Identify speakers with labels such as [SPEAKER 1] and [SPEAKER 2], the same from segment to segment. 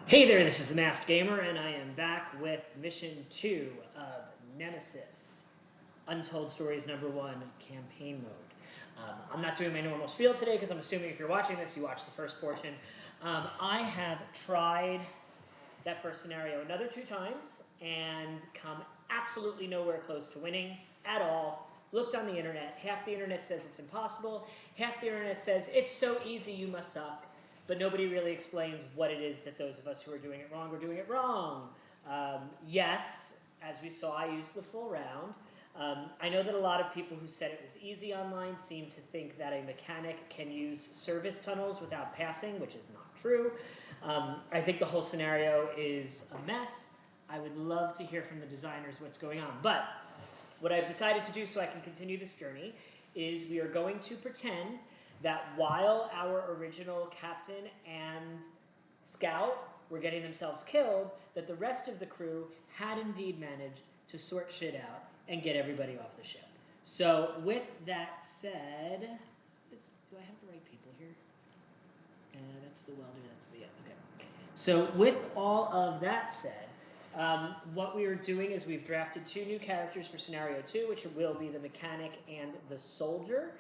[SPEAKER 1] Hey there, this is the Masked Gamer, and I am back with Mission 2 of Nemesis, Untold Stories #1, Campaign Mode. I'm not doing my normal spiel today because I'm assuming if you're watching this, you watched the first portion. I have tried that first scenario another 2 times and come absolutely nowhere close to winning at all. Looked on the internet, half the internet says it's impossible, half the internet says it's so easy you must suck, but nobody really explains what it is that those of us who are doing it wrong are doing it wrong. Yes, as we saw, I used the full round. I know that a lot of people who said it was easy online seem to think that a mechanic can use service tunnels without passing, which is not true. I think the whole scenario is a mess. I would love to hear from the designers what's going on. But what I've decided to do so I can continue this journey is we are going to pretend that while our original captain and scout were getting themselves killed, that the rest of the crew had indeed managed to sort shit out and get everybody off the ship. So with that said, do I have the right people here? That's the welder, that's the, okay. So with all of that said, what we are doing is we've drafted 2 new characters for scenario 2, which will be the mechanic and the soldier.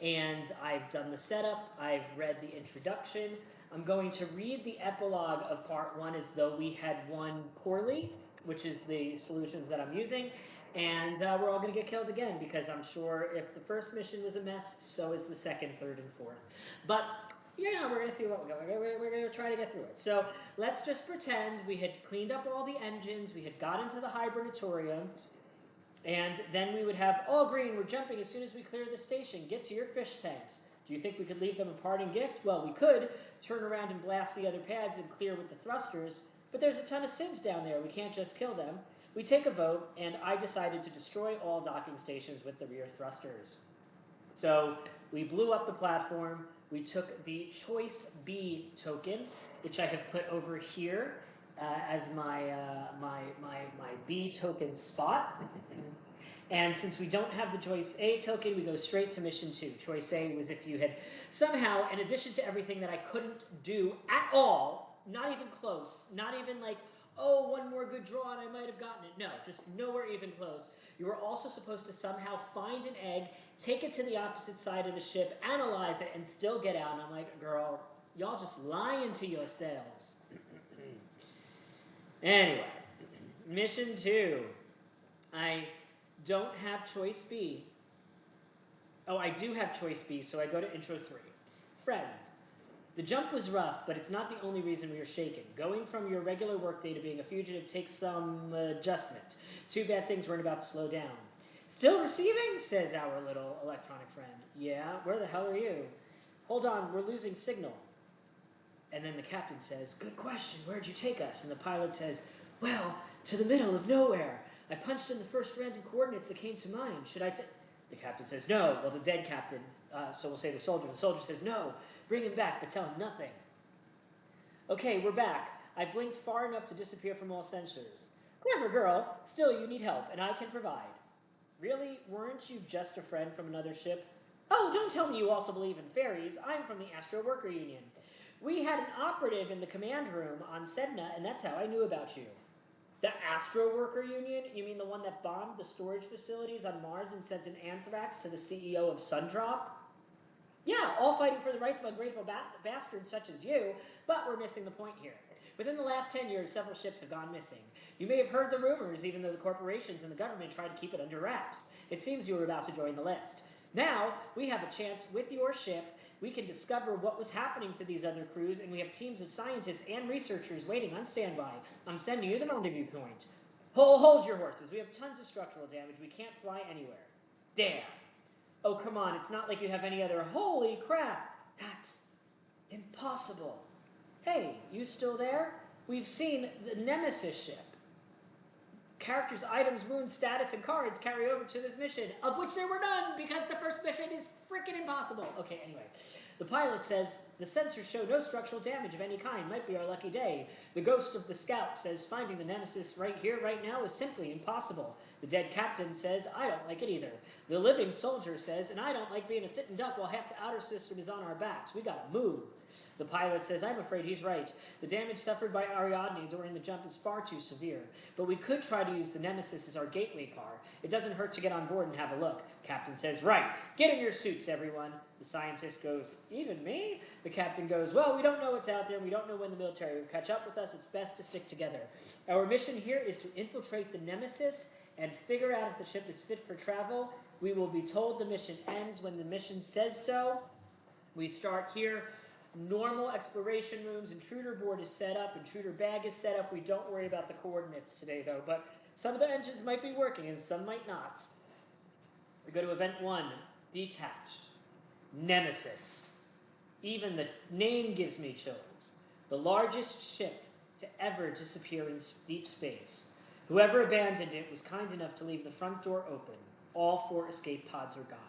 [SPEAKER 1] And I've done the setup, I've read the introduction. I'm going to read the epilogue of part 1 as though we had won poorly, which is the solutions that I'm using. And we're all going to get killed again, because I'm sure if the first mission was a mess, so is the second, third, and fourth. But we're going to see what we're going to try to get through it. So let's just pretend we had cleaned up all the engines, we had got into the hibernatorium, and then we would have, all green, we're jumping as soon as we clear the station. Get to your fish tanks. Do you think we could leave them a parting gift? Well, we could turn around and blast the other pads and clear with the thrusters, but there's a ton of sieves down there. We can't just kill them. We take a vote, and I decided to destroy all docking stations with the rear thrusters. So we blew up the platform. We took the Choice B token, which I have put over here as my B token spot. And since we don't have the Choice A token, we go straight to Mission 2. Choice A was if you had somehow, in addition to everything that I couldn't do at all, not even close, not even like, oh, one more good draw and I might have gotten it. No, just nowhere even close. You were also supposed to somehow find an egg, take it to the opposite side of the ship, analyze it, and still get out. And I'm like, girl, y'all just lying to yourselves. Anyway, Mission 2. I don't have Choice B. Oh, I do have Choice B, so I go to Intro 3. Friend, the jump was rough, but it's not the only reason we are shaken. Going from your regular workday to being a fugitive takes some adjustment. Too bad things weren't about to slow down. Still receiving, says our little electronic friend. Yeah, where the hell are you? Hold on, we're losing signal. And then the captain says, good question, where'd you take us? And the pilot says, well, to the middle of nowhere. I punched in the first random coordinates that came to mind. Should I The captain says, no. Well, the dead captain, so we'll say the soldier. The soldier says, no. Bring him back, but tell him nothing. Okay, we're back. I blinked far enough to disappear from all sensors. Clever girl. Still, you need help, and I can provide. Really? Weren't you just a friend from another ship? Oh, don't tell me you also believe in fairies. I'm from the Astro Worker Union. We had an operative in the command room on Sedna, and that's how I knew about you. The Astro Worker Union? You mean the one that bombed the storage facilities on Mars and sent an anthrax to the CEO of Sundrop? Yeah, all fighting for the rights of ungrateful bastards such as you, but we're missing the point here. Within the last 10 years, several ships have gone missing. You may have heard the rumors, even though the corporations and the government tried to keep it under wraps. It seems you were about to join the list. Now, we have a chance with your ship. We can discover what was happening to these other crews, and we have teams of scientists and researchers waiting on standby. I'm sending you the rendezvous point. Hold your horses. We have tons of structural damage. We can't fly anywhere. Damn. Oh, come on, it's not like you have any other. Holy crap! That's impossible. Hey, you still there? We've seen the Nemesis ship. Characters, items, wounds, status, and cards carry over to this mission, of which there were none because the first mission is freaking impossible. Okay, anyway. The pilot says the sensors show no structural damage of any kind. Might be our lucky day. The ghost of the scout says finding the Nemesis right here, right now is simply impossible. The dead captain says, I don't like it either. The living soldier says, and I don't like being a sitting duck while half the outer system is on our backs. We gotta move. The pilot says, I'm afraid he's right. The damage suffered by Ariadne during the jump is far too severe. But we could try to use the Nemesis as our gateway car. It doesn't hurt to get on board and have a look. Captain says, right, get in your suits, everyone. The scientist goes, even me? The captain goes, well, we don't know what's out there. We don't know when the military will catch up with us. It's best to stick together. Our mission here is to infiltrate the Nemesis and figure out if the ship is fit for travel. We will be told the mission ends when the mission says so. We start here. Normal exploration rooms, intruder board is set up, intruder bag is set up. We don't worry about the coordinates today though, but some of the engines might be working and some might not. We go to event 1, detached, Nemesis. Even the name gives me chills. The largest ship to ever disappear in deep space. Whoever abandoned it was kind enough to leave the front door open. All 4 escape pods are gone.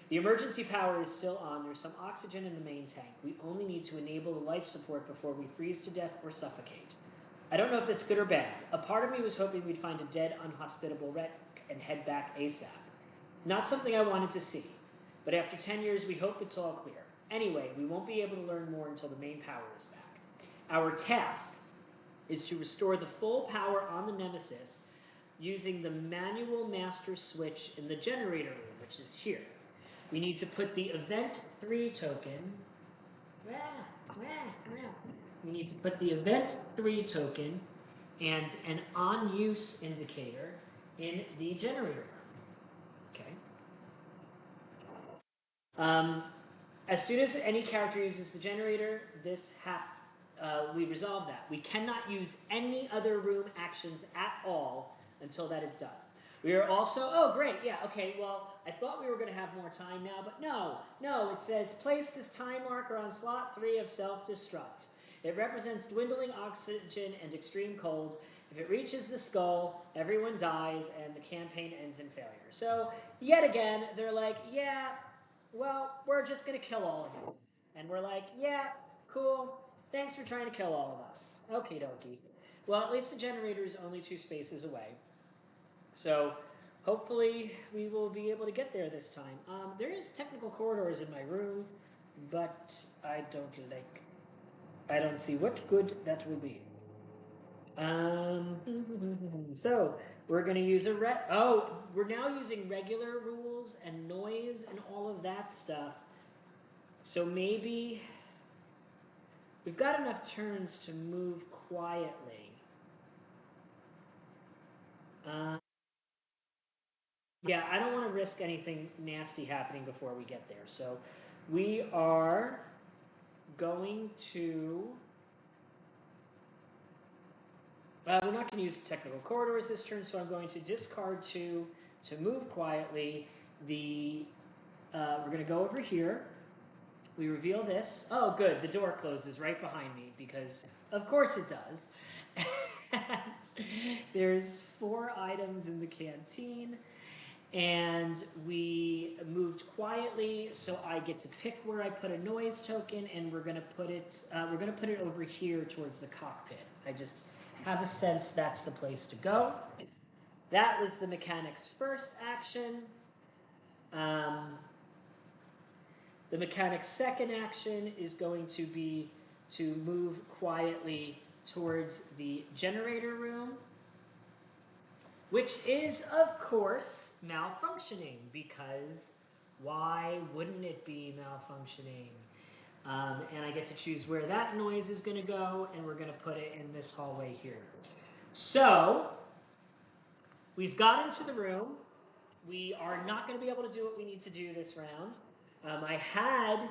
[SPEAKER 1] The emergency power is still on. There's some oxygen in the main tank. We only need to enable the life support before we freeze to death or suffocate. I don't know if that's good or bad. A part of me was hoping we'd find a dead, unhospitable wreck and head back ASAP. Not something I wanted to see. But after 10 years, we hope it's all clear. Anyway, we won't be able to learn more until the main power is back. Our task is to restore the full power on the Nemesis using the manual master switch in the generator room, which is here. We need to put the event 3 token. We need to put the event 3 token and an on use indicator in the generator room. Okay. As soon as any character uses the generator, we resolve that. We cannot use any other room actions at all until that is done. We are also, oh great, yeah, okay, well, I thought we were going to have more time now, but no, it says place this time marker on slot 3 of self-destruct. It represents dwindling oxygen and extreme cold. If it reaches the skull, everyone dies and the campaign ends in failure. So, yet again, they're like, yeah, well, we're just going to kill all of you. And we're like, yeah, cool, thanks for trying to kill all of us. Okie dokie. Well, at least the generator is only 2 spaces away. So hopefully we will be able to get there this time. There is technical corridors in my room, but I don't see what good that will be. So we're going to use we're now using regular rules and noise and all of that stuff. So maybe we've got enough turns to move quietly. Yeah, I don't want to risk anything nasty happening before we get there. So we are going to... we're not going to use technical corridors this turn, so I'm going to discard 2 to move quietly. We're going to go over here. We reveal this. Oh, good. The door closes right behind me because, of course, it does. And there's 4 items in the canteen. And we moved quietly, so I get to pick where I put a noise token, and we're gonna put it over here towards the cockpit. I just have a sense that's the place to go. That was the mechanic's first action. The mechanic's second action is going to be to move quietly towards the generator room, which is, of course, malfunctioning, because why wouldn't it be malfunctioning? And I get to choose where that noise is going to go, and we're going to put it in this hallway here. So, we've got into the room. We are not going to be able to do what we need to do this round. I had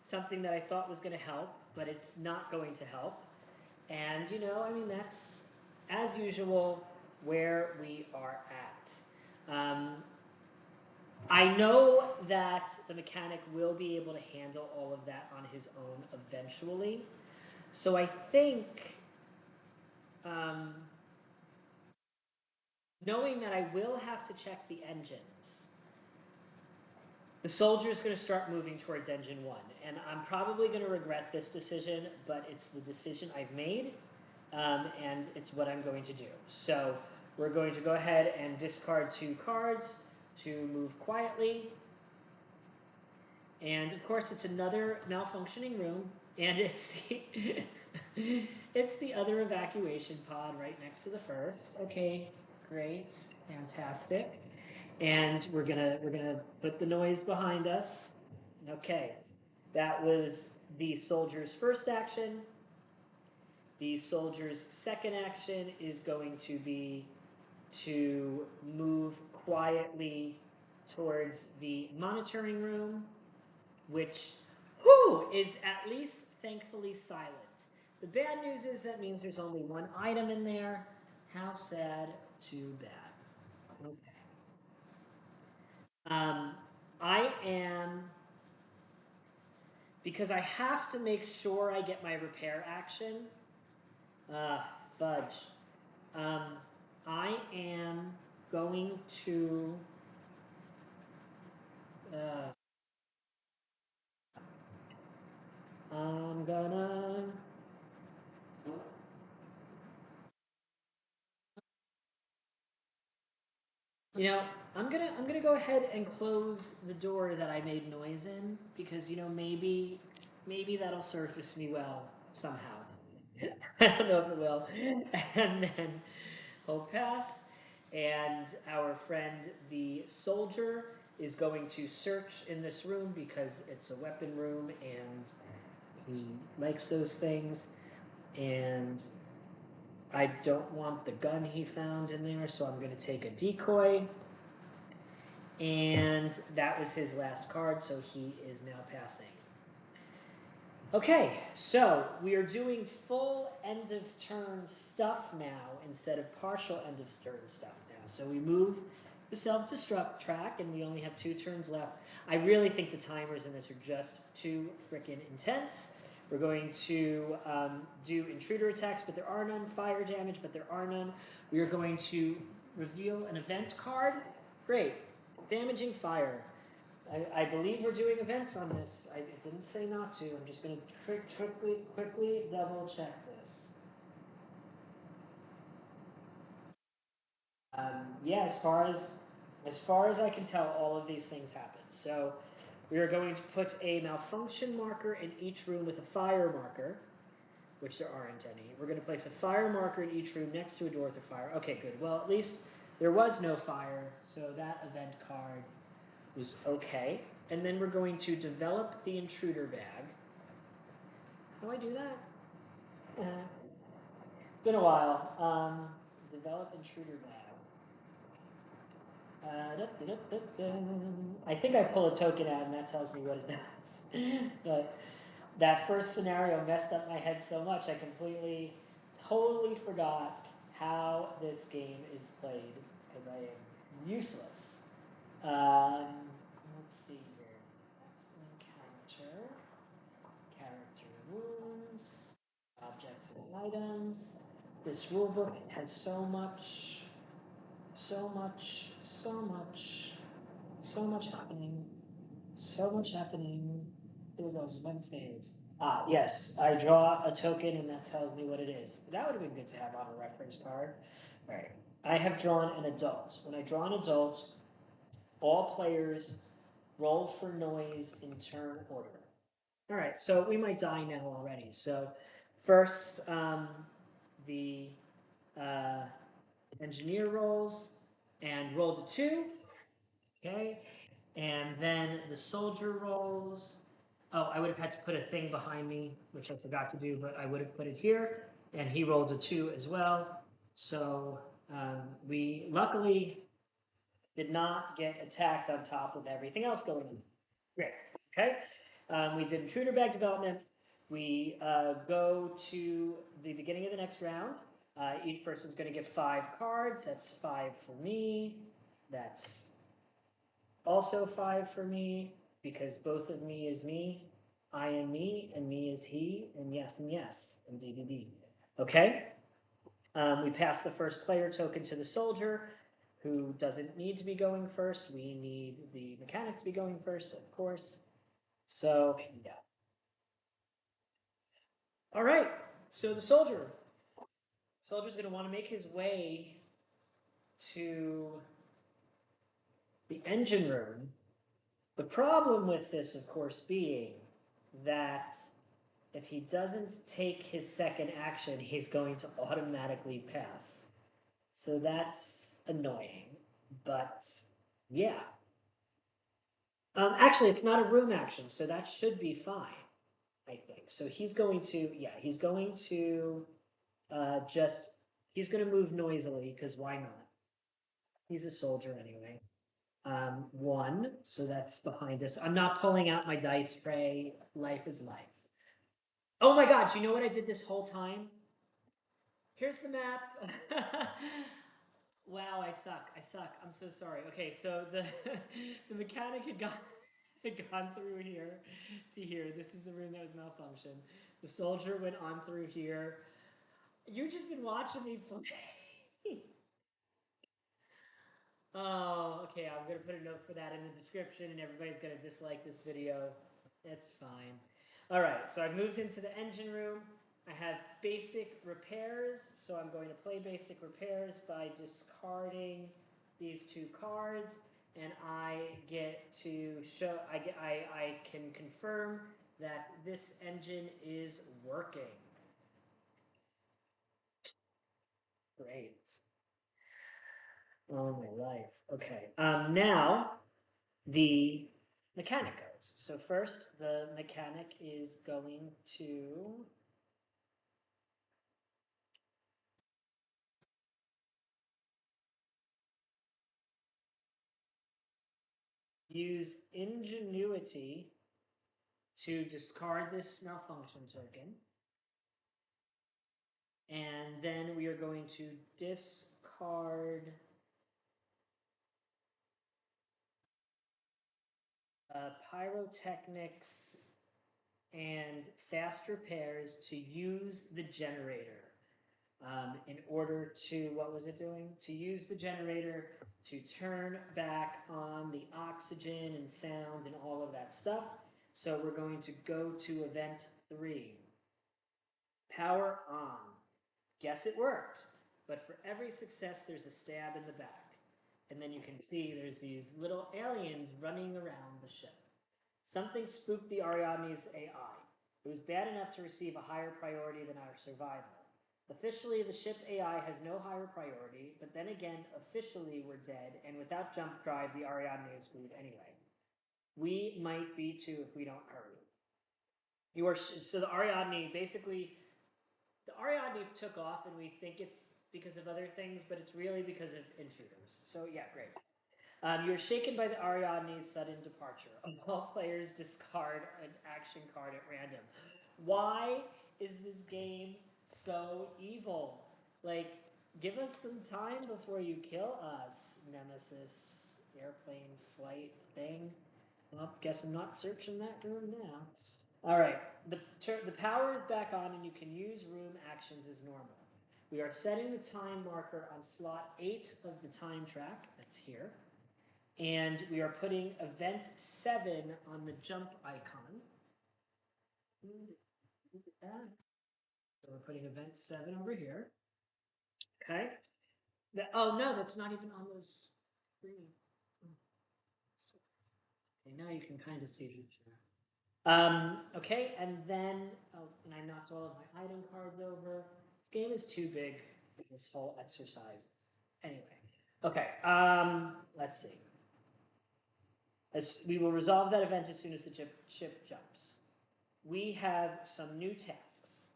[SPEAKER 1] something that I thought was going to help, but it's not going to help. And, that's, as usual, where we are at. I know that the mechanic will be able to handle all of that on his own eventually. So I think, knowing that I will have to check the engines, the soldier is going to start moving towards engine 1. And I'm probably going to regret this decision, but it's the decision I've made, and it's what I'm going to do. So we're going to go ahead and discard 2 cards to move quietly. And of course, it's another malfunctioning room. And it's the it's the other evacuation pod right next to the first. Okay, great, fantastic. And we're gonna put the noise behind us. Okay, that was the soldier's first action. The soldier's second action is going to be to move quietly towards the monitoring room, which is at least thankfully silent. The bad news is that means there's only one item in there. How sad, too bad. Okay. Um, I am, because I have to make sure I get my repair action. Fudge. Um, I am going to. Uh, I'm gonna. You know, I'm gonna go ahead and close the door that I made noise in because maybe that'll surface me well somehow. I don't know if it will. And then he'll pass, and our friend the soldier is going to search in this room because it's a weapon room and he likes those things. And I don't want the gun he found in there, so I'm going to take a decoy. And that was his last card, so he is now passing. Okay, so we are doing full end of turn stuff now instead of partial end of turn stuff now. So we move the self-destruct track and we only have 2 turns left. I really think the timers in this are just too freaking intense. We're going to do intruder attacks, but there are none. Fire damage, but there are none. We are going to reveal an event card. Great. Damaging fire. I believe we're doing events on this. It didn't say not to. I'm just going to quickly double check this. Yeah, as far as I can tell, all of these things happen. So we are going to put a malfunction marker in each room with a fire marker, which there aren't any. We're going to place a fire marker in each room next to a door with a fire. Okay, good. Well, at least there was no fire, so that event card was okay. And then we're going to develop the intruder bag. How do I do that? Been a while. Develop intruder bag. I think I pull a token out and that tells me what it does. But that first scenario messed up my head so much I totally forgot how this game is played because I am useless. Let's see here. That's encounter. Character wounds. Objects and items. This rulebook has so much happening. So much happening. Here goes one phase. Yes, I draw a token and that tells me what it is. That would have been good to have on a reference card. All right. I have drawn an adult. When I draw an adult, all players roll for noise in turn order. All right, so we might die now already. So first, the uh, engineer rolls and rolled a 2. Okay, and then the soldier rolls. Oh, I would have had to put a thing behind me, which I forgot to do, but I would have put it here. And he rolled a 2 as well. So we luckily did not get attacked on top of everything else going on. Great. Okay. We did intruder bag development. We go to the beginning of the next round. Each person's going to get 5 cards. That's 5 for me. That's also 5 for me because both of me is me. I am me, and me is he, and yes, and DDD. Okay? We pass the first player token to the soldier, who doesn't need to be going first. We need the mechanic to be going first, of course. So, yeah. All right. So the soldier's going to want to make his way to the engine room. The problem with this, of course, being that If he doesn't take his second action, he's going to automatically pass. So that's annoying, but yeah. Actually, it's not a room action, so that should be fine, I think. So he's going to, yeah, he's going to he's going to move noisily, because why not? He's a soldier anyway. One, so that's behind us. I'm not pulling out my dice tray. Life is life. Oh my god, do you know what I did this whole time? Here's the map. Wow, I suck. I suck. I'm so sorry. Okay, so the the mechanic had gone through here to here. This is the room that was malfunctioned. The soldier went on through here. You've just been watching me play. Oh, okay. I'm gonna put a note for that in the description, and everybody's gonna dislike this video. That's fine. All right, so I've moved into the engine room. I have basic repairs, so I'm going to play basic repairs by discarding these two cards, and I get to show. I can confirm that this engine is working. Great. Oh my life. Okay. Now the mechanic goes. So first, the mechanic is going to use ingenuity to discard this malfunction token. And then we are going to discard pyrotechnics and fast repairs to use the generator. In order to, what was it doing? To use the generator to turn back on the oxygen and sound and all of that stuff. So we're going to go to event 3. Power on. Guess it worked. But for every success, there's a stab in the back. And then you can see there's these little aliens running around the ship. Something spooked the Ariadne's AI. It was bad enough to receive a higher priority than our survival. Officially, the ship AI has no higher priority, but then again, officially we're dead, and without jump drive, the Ariadne is screwed anyway. We might be too if we don't hurry. So the Ariadne, basically, the Ariadne took off, and we think it's because of other things, but it's really because of intruders. So yeah, great. You're shaken by the Ariadne's sudden departure. All players discard an action card at random. Why is this game so evil? Like, give us some time before you kill us, Nemesis airplane flight thing. Well, guess I'm not searching that room now. All right, the power is back on, and you can use room actions as normal. We are setting the time marker on slot 8 of the time track. That's here. And we are putting event 7 on the jump icon. So we're putting event 7 over here. Okay. Oh no, that's not even on this screen. Okay, now you can kind of see the picture. Okay, and then, oh, and I knocked all of my item cards over. This game is too big for this whole exercise. Anyway, okay, let's see. As we will resolve that event as soon as the ship jumps. We have some new tasks.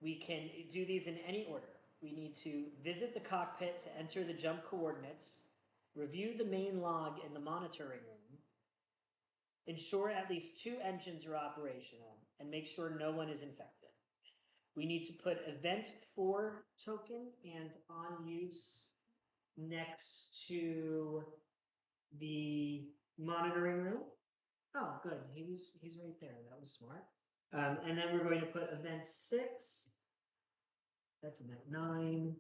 [SPEAKER 1] We can do these in any order. We need to visit the cockpit to enter the jump coordinates, review the main log in the monitoring room, ensure at least 2 engines are operational, and make sure no one is infected. We need to put event 4 token and on use next to the monitoring room. Oh, good. He's right there. That was smart. And then we're going to put event 6. That's event 9.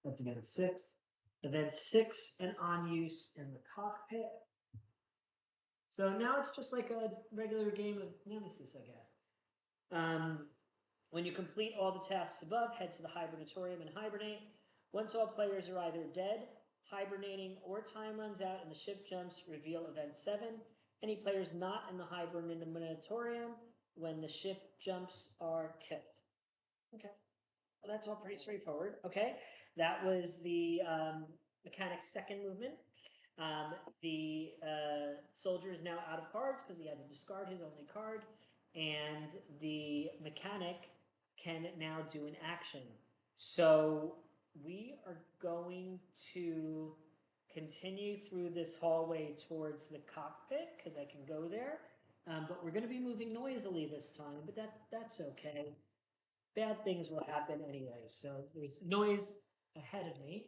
[SPEAKER 1] That's event 6. Event 6 and on use in the cockpit. So now it's just like a regular game of Nemesis, I guess. When you complete all the tasks above, head to the hibernatorium and hibernate. Once all players are either dead, hibernating, or time runs out and the ship jumps, reveal event 7. Any players not in the hibernatorium when the ship jumps are killed. Okay, well, that's all pretty straightforward. Okay, that was the mechanic's second movement. The soldier is now out of cards because he had to discard his only card, and the mechanic can now do an action. So we are going to continue through this hallway towards the cockpit because I can go there. But we're going to be moving noisily this time, but that's okay. Bad things will happen anyway. So there's noise ahead of me.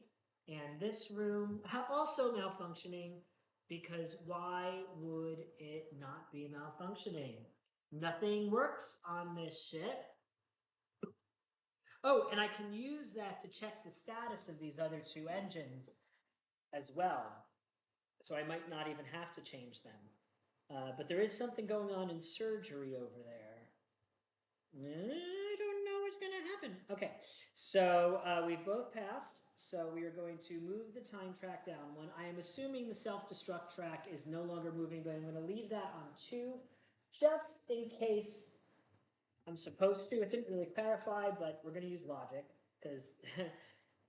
[SPEAKER 1] And this room also malfunctioning because why would it not be malfunctioning? Nothing works on this ship. Oh, and I can use that to check the status of these other two engines as well. So I might not even have to change them. But there is something going on in surgery over there. I don't know what's going to happen. Okay, so we both passed. So we are going to move the time track down one. I am assuming the self-destruct track is no longer moving, but I'm going to leave that on 2, just in case I'm supposed to. It didn't really clarify, but we're going to use logic because,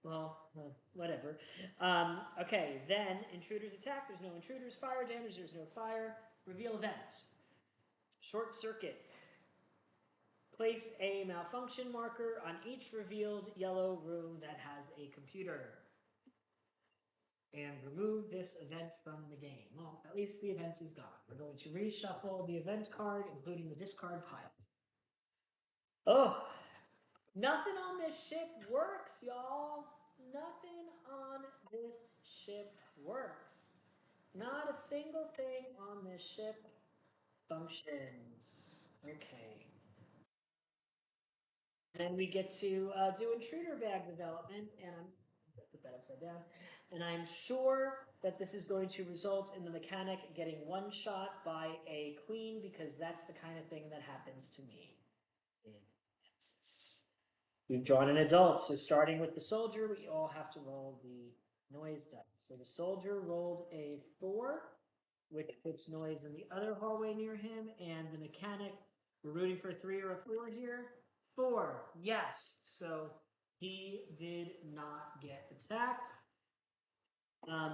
[SPEAKER 1] well, whatever. Okay, then intruders attack. There's no intruders. Fire damage. There's no fire. Reveal event. Short circuit. Place a malfunction marker on each revealed yellow room that has a computer. And remove this event from the game. Well, at least the event is gone. We're going to reshuffle the event card, including the discard pile. Oh, nothing on this ship works, y'all. Nothing on this ship works. Not a single thing on this ship functions. Okay. Then we get to do intruder bag development, and I'm put that upside down. And I'm sure that this is going to result in the mechanic getting one shot by a queen because that's the kind of thing that happens to me. We've drawn an adult, so starting with the soldier, we all have to roll the noise dice. So the soldier rolled a 4, which puts noise in the other hallway near him, and the mechanic, we're rooting for a 3 or a 4 here. 4, yes. So he did not get attacked.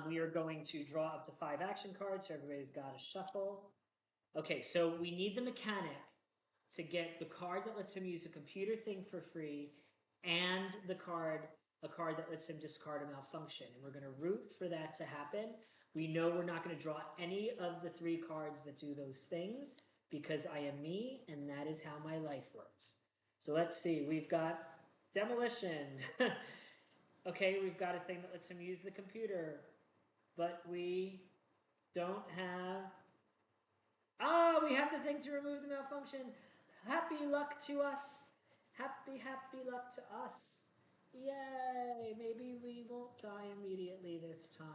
[SPEAKER 1] We are going to draw up to 5 action cards, so everybody's got a shuffle. Okay, so we need the mechanic to get the card that lets him use a computer thing for free and a card that lets him discard a malfunction. And we're going to root for that to happen. We know we're not going to draw any of the 3 cards that do those things because I am me and that is how my life works. So let's see, we've got demolition. Okay, we've got a thing that lets him use the computer, but we don't have... we have the thing to remove the malfunction. Happy luck to us. Happy luck to us. Yay! Maybe we won't die immediately this time.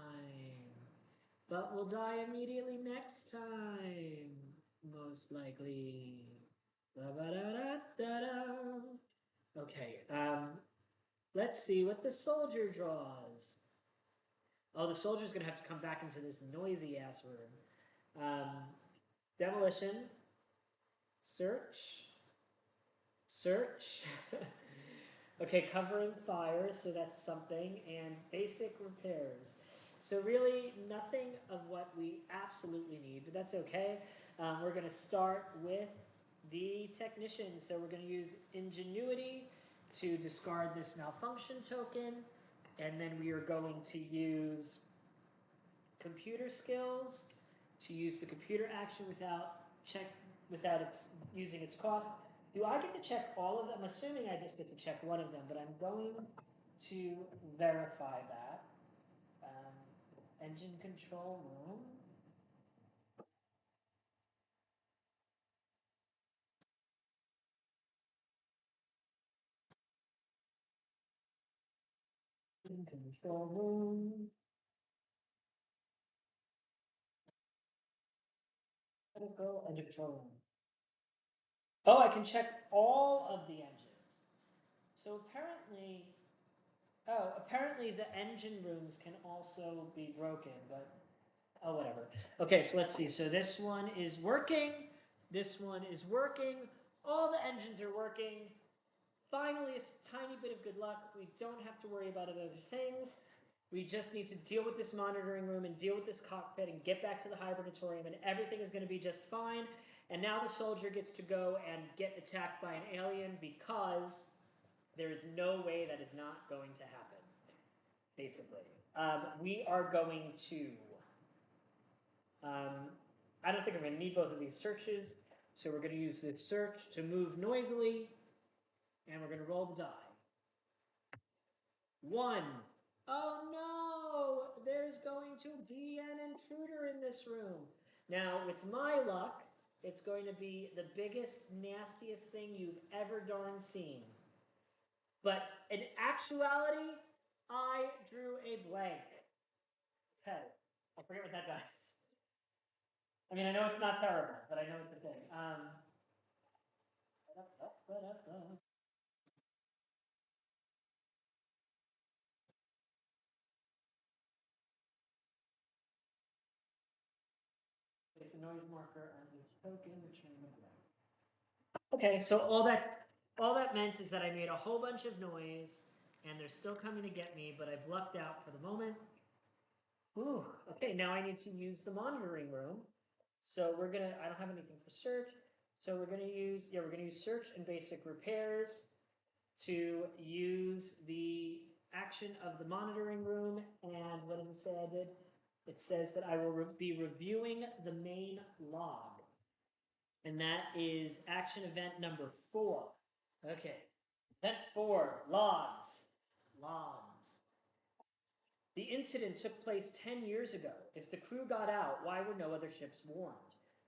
[SPEAKER 1] But we'll die immediately next time. Most likely. Okay, let's see what the soldier draws. Oh, the soldier's gonna have to come back into this noisy ass room. Demolition. Search. Okay, covering fire, so that's something, and basic repairs. So really nothing of what we absolutely need, but that's okay. We're going to start with the technician. So we're going to use ingenuity to discard this malfunction token, and then we are going to use computer skills to use the computer action without using its cost. Do I get to check all of them? I'm assuming I just get to check one of them, but I'm going to verify that. Engine control room. Engine control room. Go engine control room. Oh, I can check all of the engines. So apparently the engine rooms can also be broken, but oh, whatever. Okay, so let's see. So this one is working. This one is working. All the engines are working. Finally, a tiny bit of good luck. We don't have to worry about other things. We just need to deal with this monitoring room and deal with this cockpit and get back to the hibernatorium, and everything is going to be just fine. And now the soldier gets to go and get attacked by an alien because there is no way that is not going to happen, basically. We are going to... I don't think I'm going to need both of these searches, so we're going to use this search to move noisily, and we're going to roll the die. 1. Oh no! There's going to be an intruder in this room. Now, with my luck, it's going to be the biggest, nastiest thing you've ever darn seen. But in actuality, I drew a blank. Okay, I forget what that does. I mean, I know it's not terrible, but I know it's a thing. It's a noise marker on each token, return the blank. Okay, so all that meant is that I made a whole bunch of noise, and they're still coming to get me, but I've lucked out for the moment. Ooh, okay, now I need to use the monitoring room. So we're gonna, I don't have anything for search, so we're gonna use search and basic repairs to use the action of the monitoring room. And what does it say I did? It says that I will be reviewing the main log. And that is action event number 4. Okay, event 4, logs. Logs. The incident took place 10 years ago. If the crew got out, why were no other ships warned?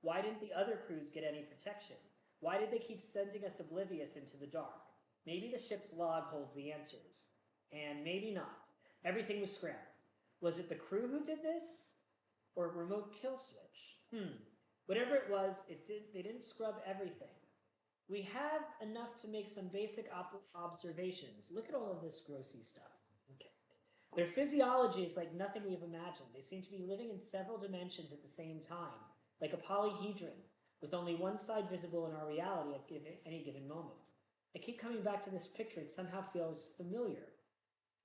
[SPEAKER 1] Why didn't the other crews get any protection? Why did they keep sending us oblivious into the dark? Maybe the ship's log holds the answers. And maybe not. Everything was scrambled. Was it the crew who did this? Or a remote kill switch? Whatever it was, they didn't scrub everything. We have enough to make some basic observations. Look at all of this grossy stuff. Okay. Their physiology is like nothing we've imagined. They seem to be living in several dimensions at the same time, like a polyhedron, with only one side visible in our reality at any given moment. I keep coming back to this picture. It somehow feels familiar.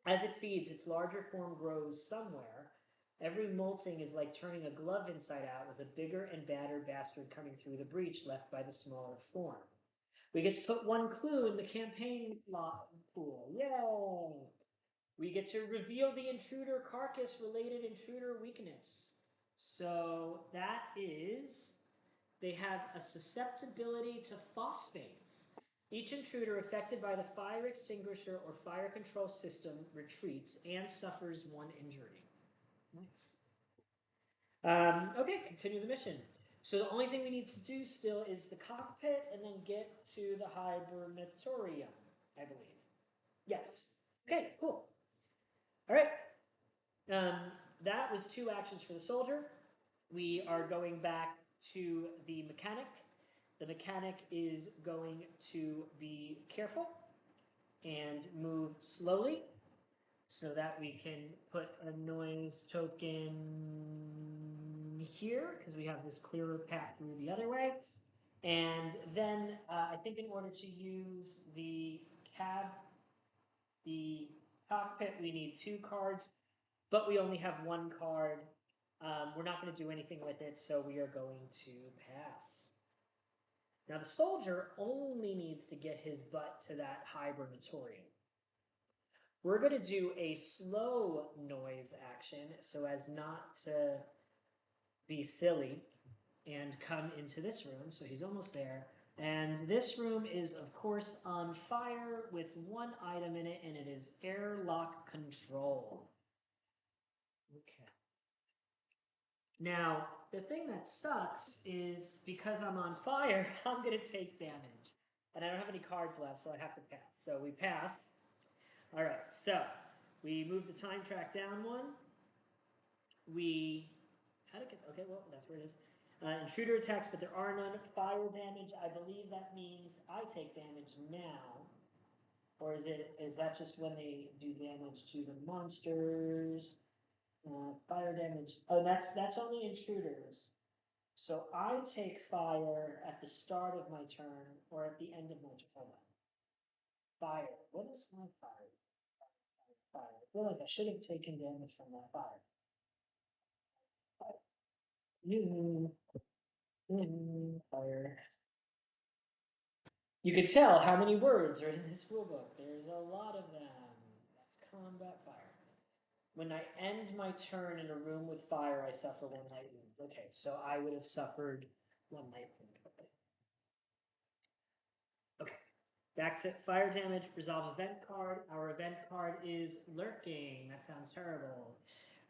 [SPEAKER 1] As it feeds, its larger form grows somewhere. Every molting is like turning a glove inside out with a bigger and badder bastard coming through the breach left by the smaller form. We get to put one clue in the campaign pool. Yay! We get to reveal the intruder carcass-related intruder weakness. So that is, they have a susceptibility to phosphates. Each intruder affected by the fire extinguisher or fire control system retreats and suffers 1 injury. Nice. Okay, continue the mission. So the only thing we need to do still is the cockpit and then get to the hibernatorium, I believe. Yes. Okay, cool. All right. That was 2 actions for the soldier. We are going back to the mechanic. The mechanic is going to be careful and move slowly so that we can put a noise token here because we have this clearer path through the other way. And then I think in order to use the cockpit, we need 2 cards, but we only have 1 card. We're not going to do anything with it, so we are going to pass. Now the soldier only needs to get his butt to that hibernatorium. We're going to do a slow noise action so as not to be silly and come into this room. So he's almost there. And this room is, of course, on fire with 1 item in it, and it is airlock control. Okay. Now, the thing that sucks is because I'm on fire, I'm going to take damage. And I don't have any cards left, so I have to pass. So we pass. All right, so we move the time track down 1. Okay, well, that's where it is. Intruder attacks, but there are none. Fire damage, I believe that means I take damage now. Or is that just when they do damage to the monsters? Fire damage. Oh, that's only intruders. So I take fire at the start of my turn or at the end of my turn. Hold on. Fire. What is my fire? Fire. I feel like I should have taken damage from that fire. Fire. Fire. You could tell how many words are in this rulebook. There's a lot of them. That's combat fire. When I end my turn in a room with fire, I suffer 1 light wound. Okay, so I would have suffered 1 light wound. Okay, back to fire damage, resolve event card. Our event card is lurking. That sounds terrible.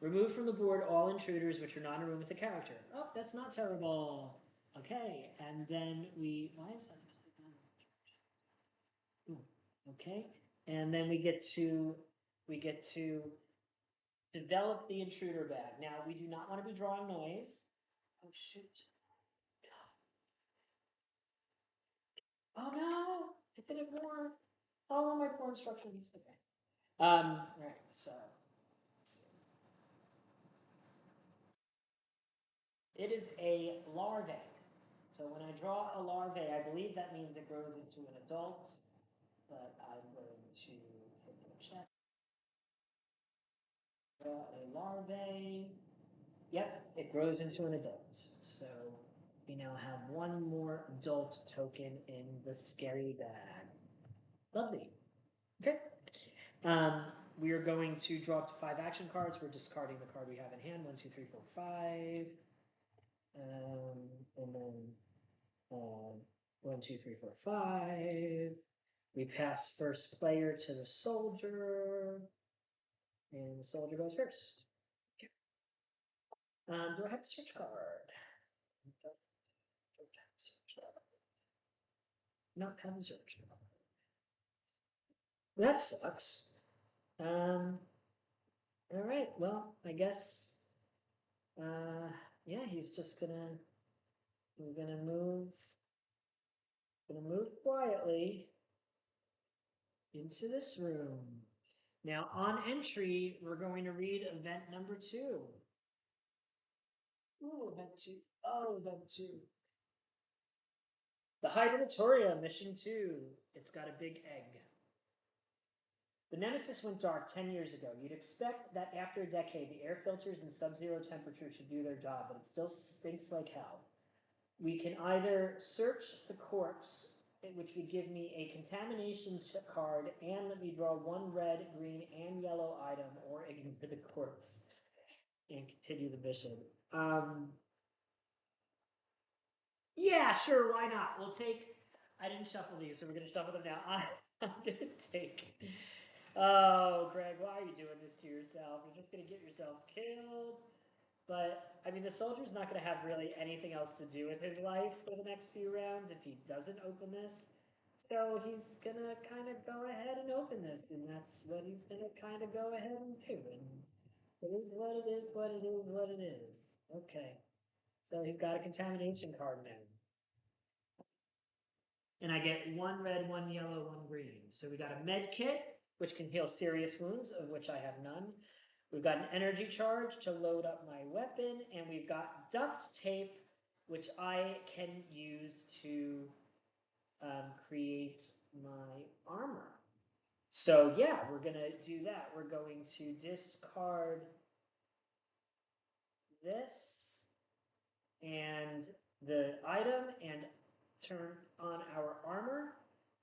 [SPEAKER 1] Remove from the board all intruders which are not in a room with the character. Oh, that's not terrible. Okay, and then why is that? Ooh, okay, and then we get to develop the intruder bag. Now, we do not want to be drawing noise. Oh, shoot. Oh, no. I did it more. Oh, my poor instructions. Okay. Right, so let's see. It is a larvae. So when I draw a larvae, I believe that means it grows into an adult, but I'm going to take a check. Draw a larvae. Yep, it grows into an adult. So we now have 1 more adult token in the scary bag. Lovely. Okay. We are going to draw up to 5 action cards. We're discarding the card we have in hand. 1, 2, 3, 4, 5. And then 1, 2, 3, 4, 5. We pass first player to the soldier. And the soldier goes first. Okay. Do I have a search card? Not have a search card. That sucks. All right. Well, I guess. Yeah, he's gonna move quietly into this room. Now, on entry, we're going to read event number 2. Ooh, event 2. Oh, event 2. The Hydratoria, mission 2. It's got a big egg. The Nemesis went dark 10 years ago. You'd expect that after a decade, the air filters and sub-zero temperature should do their job, but it still stinks like hell. We can either search the corpse, which would give me a contamination card and let me draw 1 red, green, and yellow item, or ignore the corpse and continue the mission. Yeah, sure, why not? We'll take. I didn't shuffle these, so we're gonna shuffle them now. I'm gonna take. Oh, Greg, why are you doing this to yourself? You're just gonna get yourself killed. But I mean, the soldier's not going to have really anything else to do with his life for the next few rounds if he doesn't open this. So he's going to kind of go ahead and open this, and that's what he's going to kind of go ahead and do. And it is what it is, what it is, what it is. Okay. So he's got a contamination card now. And I get 1 red, 1 yellow, 1 green. So we got a med kit, which can heal serious wounds, of which I have none. We've got an energy charge to load up my weapon, and we've got duct tape, which I can use to create my armor. So yeah, we're gonna do that. We're going to discard this and the item and turn on our armor,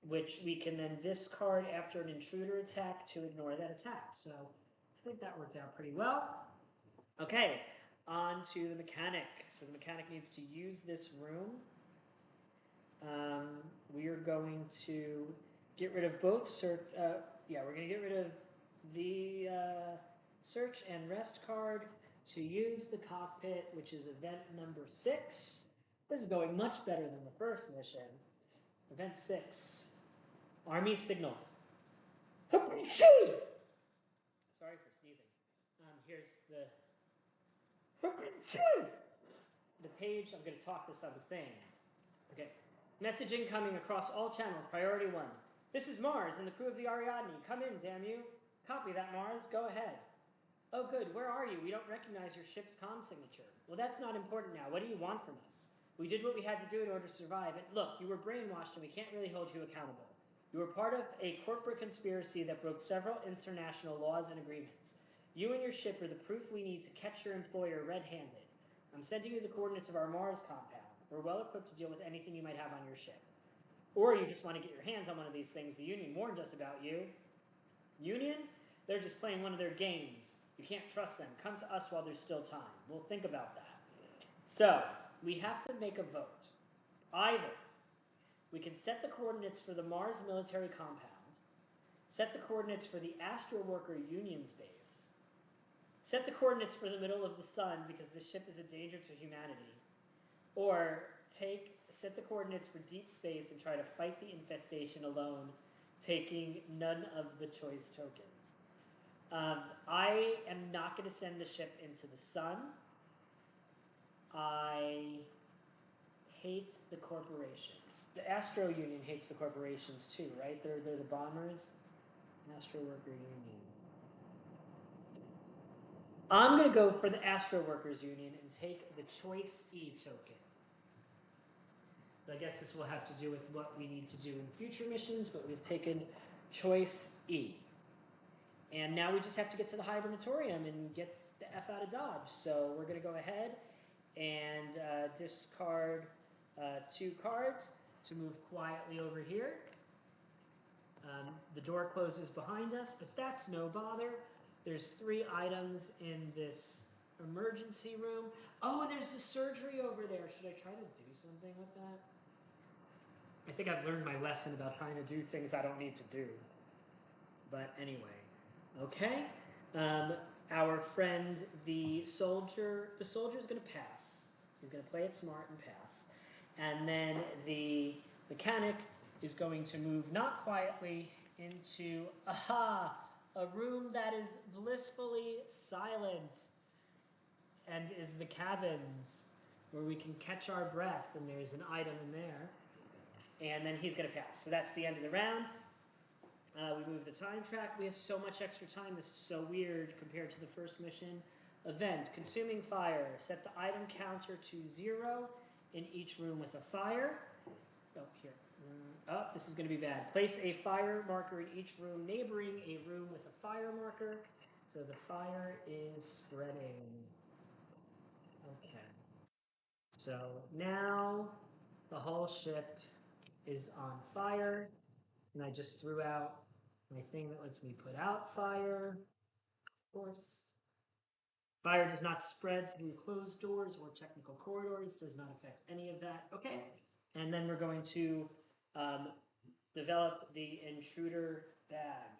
[SPEAKER 1] which we can then discard after an intruder attack to ignore that attack. So I think that worked out pretty well. Okay, on to the mechanic. So the mechanic needs to use this room. We are going to get rid of both search. We're going to get rid of the search and rest card to use the cockpit, which is event number 6. This is going much better than the first mission. Event 6, Army Signal. Sorry for sneezing. Here's the page. I'm going to talk this other thing. Okay. Message incoming across all channels. Priority 1. This is Mars and the crew of the Ariadne. Come in, damn you. Copy that, Mars. Go ahead. Oh, good. Where are you? We don't recognize your ship's comm signature. Well, that's not important now. What do you want from us? We did what we had to do in order to survive. And look, you were brainwashed, and we can't really hold you accountable. You were part of a corporate conspiracy that broke several international laws and agreements. You and your ship are the proof we need to catch your employer red-handed. I'm sending you the coordinates of our Mars compound. We're well equipped to deal with anything you might have on your ship. Or you just want to get your hands on one of these things. The Union warned us about you. Union? They're just playing one of their games. You can't trust them. Come to us while there's still time. We'll think about that. So, we have to make a vote. Either we can set the coordinates for the Mars military compound, set the coordinates for the Astro Worker Union's base, set the coordinates for the middle of the sun because the ship is a danger to humanity, or set the coordinates for deep space and try to fight the infestation alone, taking none of the choice tokens. I am not going to send the ship into the sun. I hate the corporations. The Astro Union hates the corporations too, right? They're the bombers. Astro Worker Union. I'm going to go for the Astro Workers Union and take the Choice E token. So I guess this will have to do with what we need to do in future missions, but we've taken Choice E. And now we just have to get to the Hibernatorium and get the F out of Dodge. So we're going to go ahead and discard 2 cards to move quietly over here. The door closes behind us, but that's no bother. There's 3 items in this emergency room. Oh, there's a surgery over there. Should I try to do something with that? I think I've learned my lesson about trying to do things I don't need to do. But anyway, okay. Our friend, the soldier's going to pass. He's going to play it smart and pass. And then the mechanic is going to move not quietly into, a room that is blissfully silent and is the cabins where we can catch our breath, and there's an item in there. And then he's going to pass. So that's the end of the round. We move the time track. We have so much extra time. This is so weird compared to the first mission. Event, consuming fire. Set the item counter to 0 in each room with a fire. Oh, here. Oh, this is going to be bad. Place a fire marker in each room neighboring a room with a fire marker. So the fire is spreading. Okay. So now the whole ship is on fire. And I just threw out my thing that lets me put out fire. Of course. Fire does not spread through closed doors or technical corridors, does not affect any of that. Okay. And then we're going to develop the intruder bag.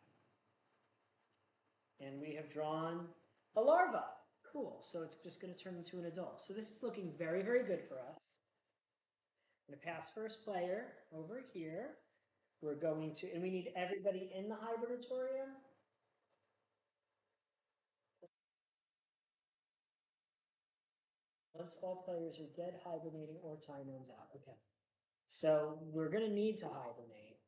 [SPEAKER 1] And we have drawn a larva. Cool. So it's just going to turn into an adult. So this is looking very, very good for us. I'm going to pass first player over here. We're going to, and we need everybody in the hibernatorium. Once all players are dead, hibernating, or time runs out. Okay. So we're going to need to hibernate.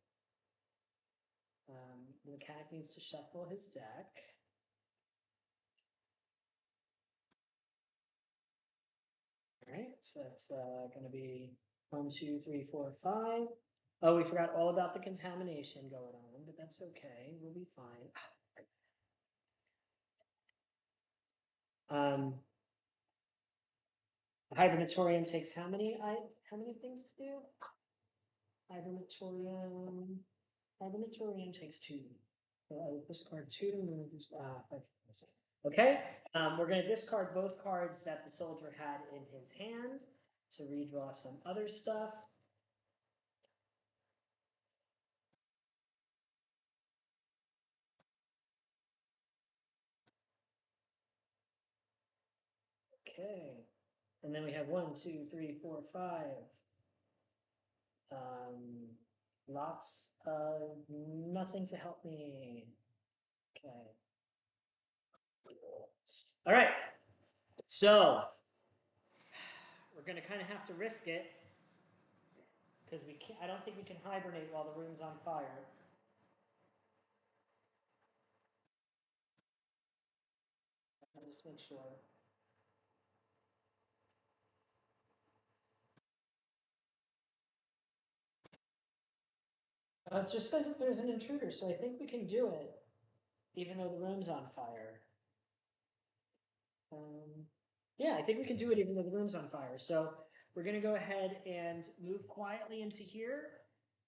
[SPEAKER 1] The mechanic needs to shuffle his deck. All right, so that's going to be 1, 2, 3, 4, 5. Oh, we forgot all about the contamination going on, but that's okay. We'll be fine. The hibernatorium takes how many things to do? Hibernatorium takes 2. So I will discard 2 to move this. Okay, we're going to discard both cards that the soldier had in his hand to redraw some other stuff. Okay, and then we have 1, 2, 3, 4, 5. Lots of nothing to help me. Okay. All right. So we're going to kind of have to risk it because we can't. I don't think we can hibernate while the room's on fire. just make sure. It just says that there's an intruder, so I think we can do it, even though the room's on fire. Yeah, I think we can do it even though the room's on fire. So we're gonna go ahead and move quietly into here,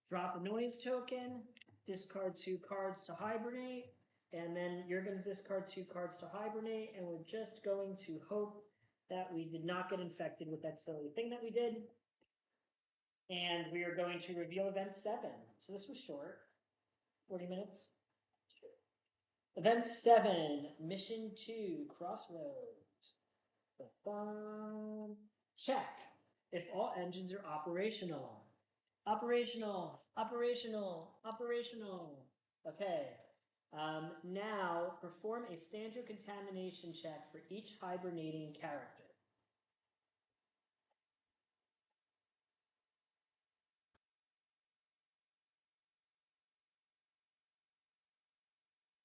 [SPEAKER 1] drop a noise token, discard 2 cards to hibernate, and then you're gonna discard 2 cards to hibernate, and we're just going to hope that we did not get infected with that silly thing that we did. And we are going to reveal event 7. So this was short, 40 minutes. Event 7, mission 2, Crossroads. Check. If all engines are operational. Operational, operational, operational. Okay. Now perform a standard contamination check for each hibernating character.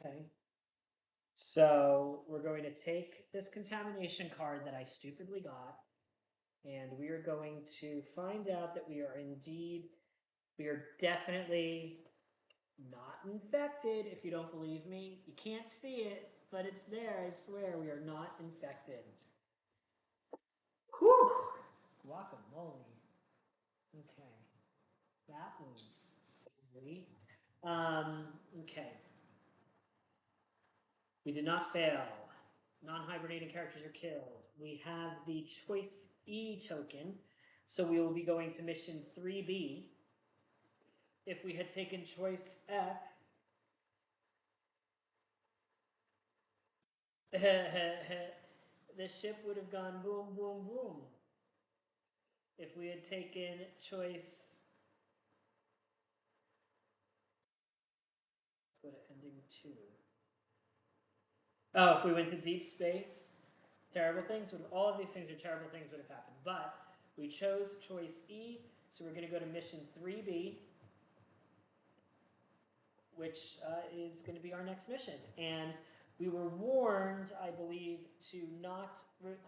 [SPEAKER 1] Okay. So we're going to take this contamination card that I stupidly got, and we are going to find out that we are definitely not infected. If you don't believe me, you can't see it, but it's there. I swear, we are not infected. Whew! Guacamole. Okay. That was silly. Okay. We did not fail. Non-hibernating characters are killed. We have the choice E token, so we will be going to mission 3B. If we had taken choice F, the ship would have gone boom, boom, boom. If we had taken choice, put it ending 2. Oh, if we went to deep space, terrible things would, all of these things are terrible things would have happened. But we chose choice E, so we're going to go to mission 3B, which is going to be our next mission. And we were warned, I believe, to not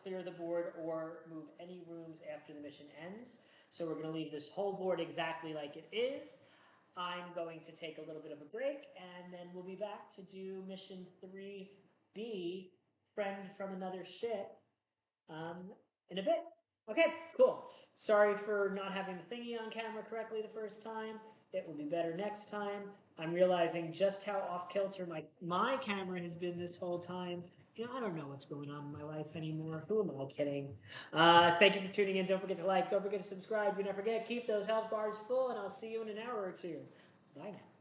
[SPEAKER 1] clear the board or move any rooms after the mission ends. So we're going to leave this whole board exactly like it is. I'm going to take a little bit of a break, and then we'll be back to do mission 3B, Friend from Another Ship, in a bit. Okay, cool. Sorry for not having the thingy on camera correctly the first time. It will be better next time. I'm realizing just how off kilter my camera has been this whole time. You know, I don't know what's going on in my life anymore. Who am I kidding? Thank you for tuning in. Don't forget to like. Don't forget to subscribe. Do not forget, keep those health bars full, and I'll see you in an hour or two. Bye now.